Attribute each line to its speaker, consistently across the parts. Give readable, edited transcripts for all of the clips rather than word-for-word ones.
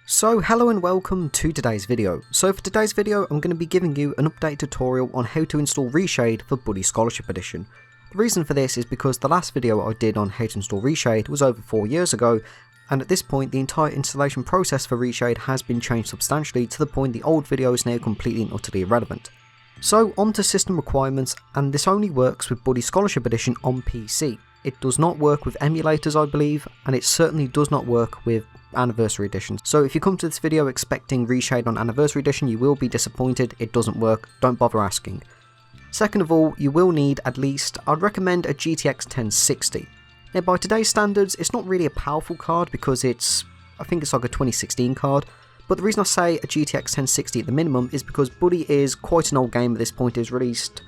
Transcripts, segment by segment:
Speaker 1: So hello and welcome to today's video. So for today's video I'm going to be giving you an update tutorial on how to install ReShade for Buddy Scholarship Edition. The reason for this is because the last video I did on how to install ReShade was over 4 years ago, and at this point the entire installation process for ReShade has been changed substantially to the point the old video is now completely and utterly irrelevant. So on to system requirements, and this only works with Buddy Scholarship Edition on PC. It does not work with emulators I believe, and it certainly does not work with Anniversary Edition. So if you come to this video expecting ReShade on Anniversary Edition, you will be disappointed. It doesn't work, don't bother asking. Second of all, you will need at least, I'd recommend a GTX 1060. Now by today's standards, it's not really a powerful card because I think it's like a 2016 card, but the reason I say a GTX 1060 at the minimum is because Buddy is quite an old game at this point. It was released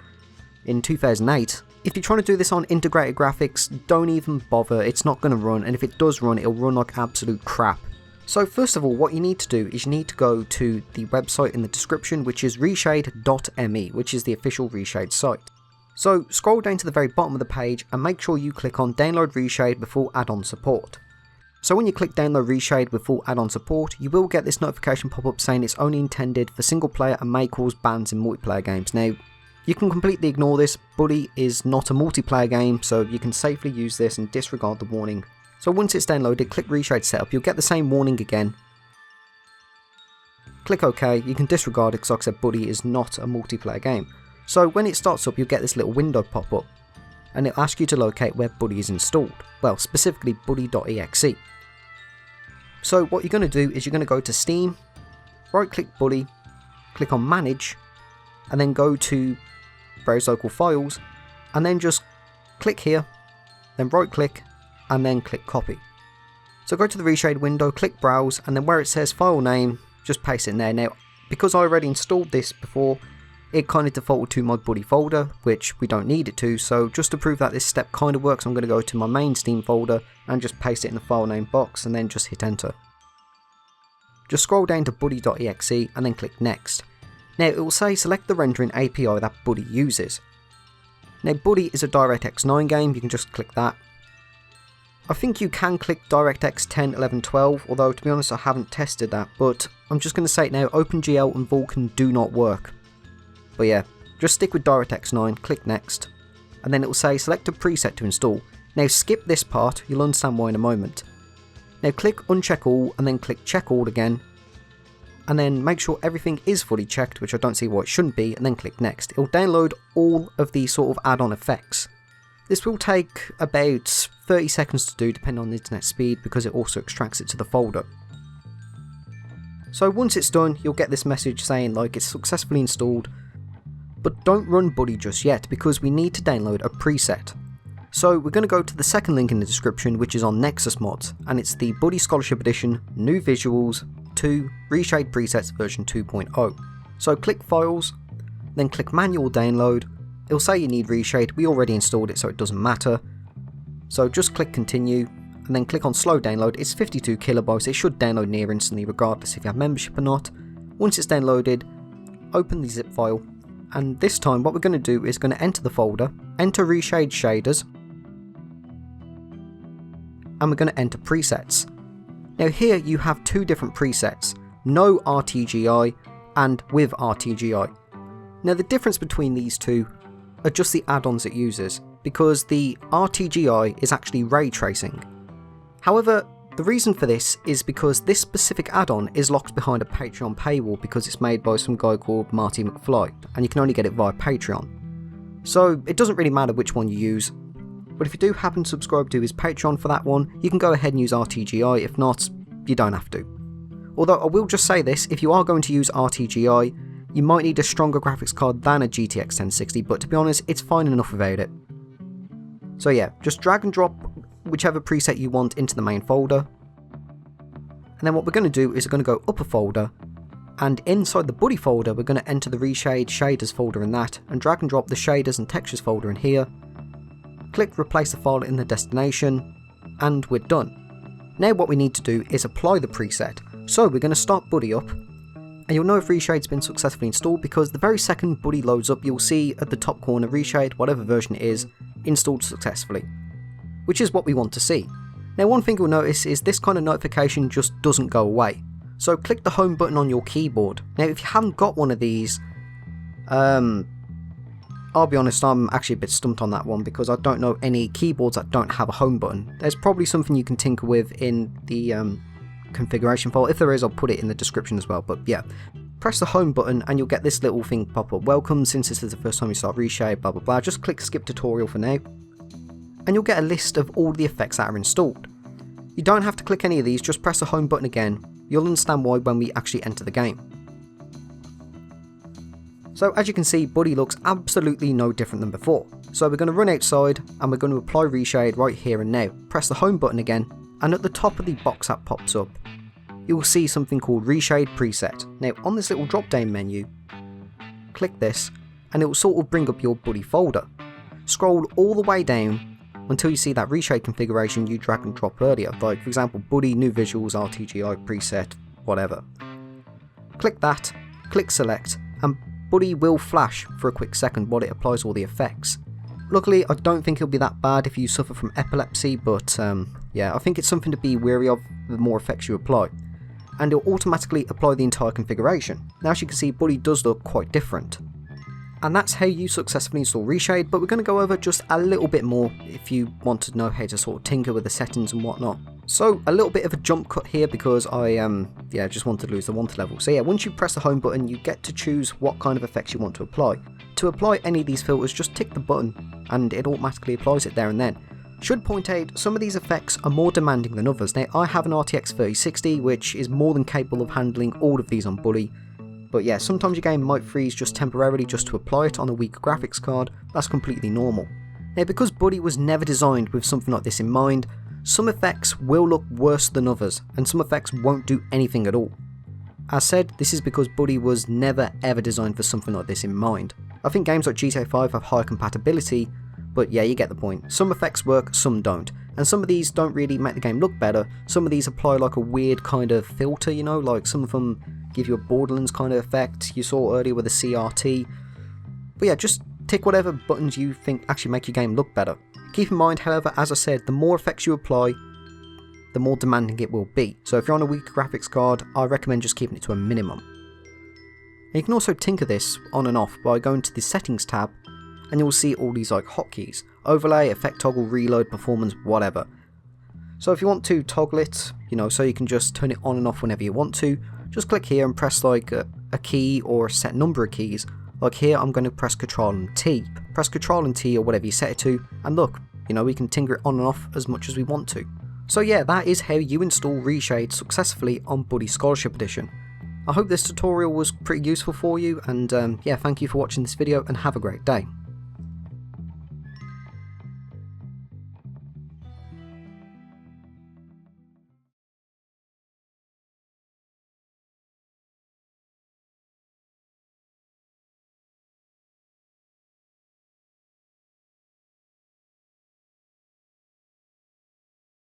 Speaker 1: in 2008. If you're trying to do this on integrated graphics, don't even bother, it's not going to run, and if it does run, it'll run like absolute crap. So first of all, what you need to do is you need to go to the website in the description, which is reshade.me, which is the official ReShade site. So scroll down to the very bottom of the page and make sure you click on Download ReShade with full add-on support. So when you click Download ReShade with full add-on support, you will get this notification pop up saying it's only intended for single player and may cause bans in multiplayer games. Now, you can completely ignore this. Buddy is not a multiplayer game, so you can safely use this and disregard the warning. So once it's downloaded, click ReShade Setup, you'll get the same warning again. Click OK, you can disregard it because like I said, Buddy is not a multiplayer game. So when it starts up, you'll get this little window pop up, and it'll ask you to locate where Buddy is installed. Well, specifically buddy.exe. So what you're going to do is you're going to go to Steam, right click Buddy, click on Manage, and then go to Browse Local Files, and then just click here, then right click, and then click Copy. So go to the ReShade window, click Browse, and then where it says File Name, just paste it in there. Now, because I already installed this before, it kind of defaulted to my Buddy folder, which we don't need it to, so just to prove that this step kind of works, I'm going to go to my main Steam folder and just paste it in the file name box, and then just hit enter. Just scroll down to buddy.exe and then click Next. Now it will say select the rendering API that Buddy uses. Now Buddy is a DirectX 9 game, you can just click that. I think you can click DirectX 10, 11, 12, although to be honest I haven't tested that, but I'm just going to say it now, OpenGL and Vulkan do not work. But yeah, just stick with DirectX 9, click Next, and then it will say select a preset to install. Now skip this part, you'll understand why in a moment. Now click Uncheck All and then click Check All again, and then make sure everything is fully checked, which I don't see why it shouldn't be, and then click Next. It will download all of these sort of add-on effects. This will take about 30 seconds to do depending on the internet speed because it also extracts it to the folder. So once it's done, you'll get this message saying like it's successfully installed, but don't run Buddy just yet because we need to download a preset. So we're going to go to the second link in the description, which is on Nexus Mods, and it's the Buddy Scholarship Edition, New Visuals 2 ReShade Presets version 2.0. So click Files, then click Manual Download. It'll say you need ReShade, we already installed it so it doesn't matter. So just click Continue, and then click on Slow Download. It's 52 kilobytes, it should download near instantly regardless if you have membership or not. Once it's downloaded, open the zip file, and this time what we're going to do is going to enter the folder, enter ReShade Shaders, and we're going to enter presets. Now here you have two different presets, no RTGI and with RTGI. Now the difference between these two are just the add-ons it uses, because the RTGI is actually ray tracing. However, the reason for this is because this specific add-on is locked behind a Patreon paywall because it's made by some guy called Marty McFly, and you can only get it via Patreon. So it doesn't really matter which one you use, but if you do happen to subscribe to his Patreon for that one, you can go ahead and use RTGI, if not, you don't have to. Although I will just say this, if you are going to use RTGI, you might need a stronger graphics card than a GTX 1060, but to be honest, it's fine enough without it. So yeah, just drag and drop whichever preset you want into the main folder. And then what we're going to do is we're going to go up a folder, and inside the Buddy folder we're going to enter the ReShade Shaders folder in that, and drag and drop the Shaders and Textures folder in here. Click Replace the file in the destination, and we're done. Now what we need to do is apply the preset. So we're going to start Buddy up, and you'll know if ReShade's been successfully installed because the very second Buddy loads up you'll see at the top corner ReShade, whatever version it is, installed successfully, which is what we want to see. Now one thing you'll notice is this kind of notification just doesn't go away. So click the home button on your keyboard. Now if you haven't got one of these, I'll be honest, I'm actually a bit stumped on that one because I don't know any keyboards that don't have a home button. There's probably something you can tinker with in the configuration file. If there is, I'll put it in the description as well, but yeah. Press the home button and you'll get this little thing pop up. Welcome, since this is the first time you start ReShade, blah blah blah. Just click skip tutorial for now. And you'll get a list of all the effects that are installed. You don't have to click any of these, just press the home button again. You'll understand why when we actually enter the game. So as you can see, Buddy looks absolutely no different than before. So we're going to run outside and we're going to apply ReShade right here and now. Press the home button again, and at the top of the box that pops up, you'll see something called ReShade Preset. Now on this little drop down menu, click this and it will sort of bring up your Buddy folder. Scroll all the way down until you see that ReShade configuration you drag and drop earlier, like for example Buddy, new visuals, RTGI, preset, whatever. Click that, click select, and Buddy will flash for a quick second while it applies all the effects. Luckily I don't think it'll be that bad if you suffer from epilepsy, but yeah, I think it's something to be wary of the more effects you apply. And it'll automatically apply the entire configuration. Now as you can see, Buddy does look quite different. And that's how you successfully install ReShade, but we're going to go over just a little bit more if you want to know how to sort of tinker with the settings and whatnot. So a little bit of a jump cut here because I just wanted to lose the wanted level. So yeah, once you press the home button, you get to choose what kind of effects you want to apply. To apply any of these filters, just tick the button and it automatically applies it there and then. Should point out, some of these effects are more demanding than others. Now I have an RTX 3060 which is more than capable of handling all of these on Buddy. But yeah, sometimes your game might freeze just temporarily just to apply it on a weaker graphics card. That's completely normal. Now because Buddy was never designed with something like this in mind, some effects will look worse than others and some effects won't do anything at all. As said, this is because Buddy was never ever designed for something like this in mind. I think games like GTA 5 have high compatibility, but yeah, you get the point. Some effects work, some don't. And some of these don't really make the game look better. Some of these apply like a weird kind of filter, you know, like some of them give you a Borderlands kind of effect you saw earlier with the CRT. But yeah, just tick whatever buttons you think actually make your game look better. Keep in mind, however, as I said, the more effects you apply, the more demanding it will be. So if you're on a weaker graphics card, I recommend just keeping it to a minimum. And you can also tinker this on and off by going to the settings tab, and you'll see all these like hotkeys: overlay, effect toggle, reload, performance, whatever. So if you want to toggle it, you know, so you can just turn it on and off whenever you want to, just click here and press like a key or a set number of keys. Like here I'm going to press Ctrl and T. Press Ctrl and T or whatever you set it to, and look, you know, we can tinker it on and off as much as we want to. So yeah, that is how you install ReShade successfully on Buddy Scholarship Edition. I hope this tutorial was pretty useful for you, and yeah, thank you for watching this video and have a great day.